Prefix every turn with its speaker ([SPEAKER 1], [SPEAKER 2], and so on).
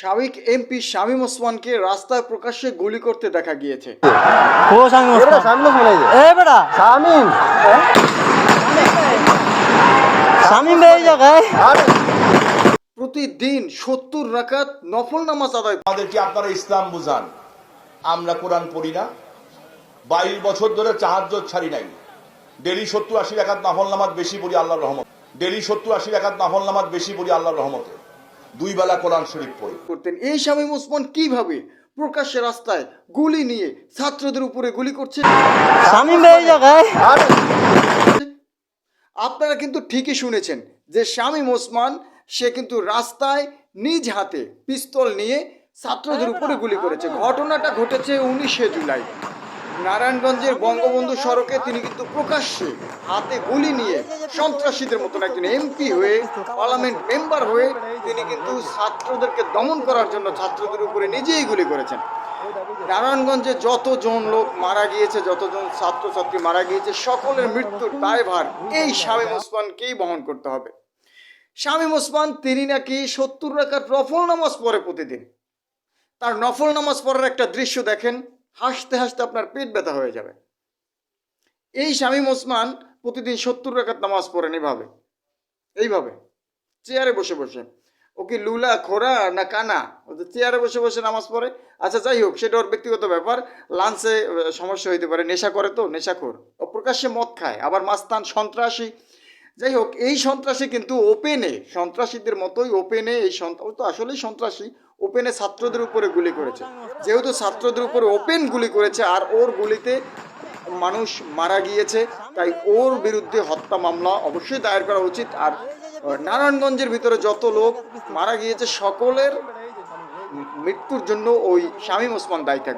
[SPEAKER 1] সাবেক এমপি শামীম ওসমানকে রাস্তায় প্রকাশ্যে গুলি করতে দেখা গিয়েছে।
[SPEAKER 2] ও শামীম ওসমান শামীম ওসমান এ বেটা শামীম শামীম এই জায়গায়
[SPEAKER 1] প্রতিদিন ৭০ রাকাত নফল নামাজ আদায়।
[SPEAKER 3] আমাদেরকে আপনারা ইসলাম বুঝান। আমরা কোরআন পড়ি না, 22 বছর ধরে তাহাজ্জুদ ছাড়ি নাই। ডেলি 70-80 রাকাত নফল নামাজ বেশি পড়ি আল্লাহর রহমত। ডেলি 70-80 রাকাত নফল নামাজ বেশি পড়ি আল্লাহর রহমতে। 2 বেলা কোরআন শরীফ পড়ি।
[SPEAKER 1] করতেন এই শামীম ওসমান কিভাবে প্রকাশ্যে রাস্তায় গুলি নিয়ে ছাত্রদের উপরে গুলি করছে?
[SPEAKER 2] শামীম এই জায়গায়
[SPEAKER 1] আপনারা কিন্তু ঠিকই শুনেছেন যে শামীম ওসমান সে কিন্তু রাস্তায় নিজ হাতে পিস্তল নিয়ে ছাত্রদের উপরে গুলি করেছে। ঘটনাটা ঘটেছে 19শে জুলাই নারায়ণগঞ্জের বঙ্গবন্ধু সড়কে। তিনি কিন্তু প্রকাশ্যে হাতে গুলি নিয়ে সন্ত্রাসীদের মতন একজন এমপি হয়ে, পার্লামেন্ট মেম্বার হয়ে তিনি কিন্তু ছাত্রদেরকে দমন করার জন্য ছাত্রদের উপরে নিজেই গুলি করেছেন। নারায়ণগঞ্জে যতজন লোক মারা গিয়েছে, যতজন ছাত্রছাত্রী মারা গিয়েছে, সকলের মৃত্যুর দায়ভার এই শামীম ওসমানকেই বহন করতে হবে। শামীম ওসমান তিনি নাকি ৭০ রাকাত নফল নামাজ পড়ে প্রতিদিন। তার নফল নামাজ পড়ার একটা দৃশ্য দেখেন, হাসতে হাসতে আপনার পেট ব্যথা হয়ে যাবে। এই শামীম ওসমান প্রতিদিন ৭০ রাকাত নামাজ পড়েন এইভাবে চেয়ারে বসে বসে। ও কি লুলা খোরা না কানা? ও তো চেয়ারে বসে বসে নামাজ পড়ে। আচ্ছা যাই হোক, সেটা ওর ব্যক্তিগত ব্যাপার। লাঞ্চে সমস্যা হইতে পারে, নেশা করে তো, নেশাখোর। ও প্রকাশ্যে মদ খায়, আবার মাস্তান, সন্ত্রাসী। যাই হোক, এই সন্ত্রাসী কিন্তু ওপেনে সন্ত্রাসীদের মতোই ওপেনে এই ও তো আসলেই সন্ত্রাসী। ওপেনে ছাত্রদের উপরে গুলি করেছে। যেহেতু ছাত্রদের উপরে ওপেন গুলি করেছে আর ওর গুলিতে মানুষ মারা গিয়েছে, তাই ওর বিরুদ্ধে হত্যা মামলা অবশ্যই দায়ের করা উচিত। আর নারায়ণগঞ্জের ভিতরে যত লোক মারা গিয়েছে সকলের মৃত্যুর জন্য ওই শামীম ওসমান দায়ী থাকবে।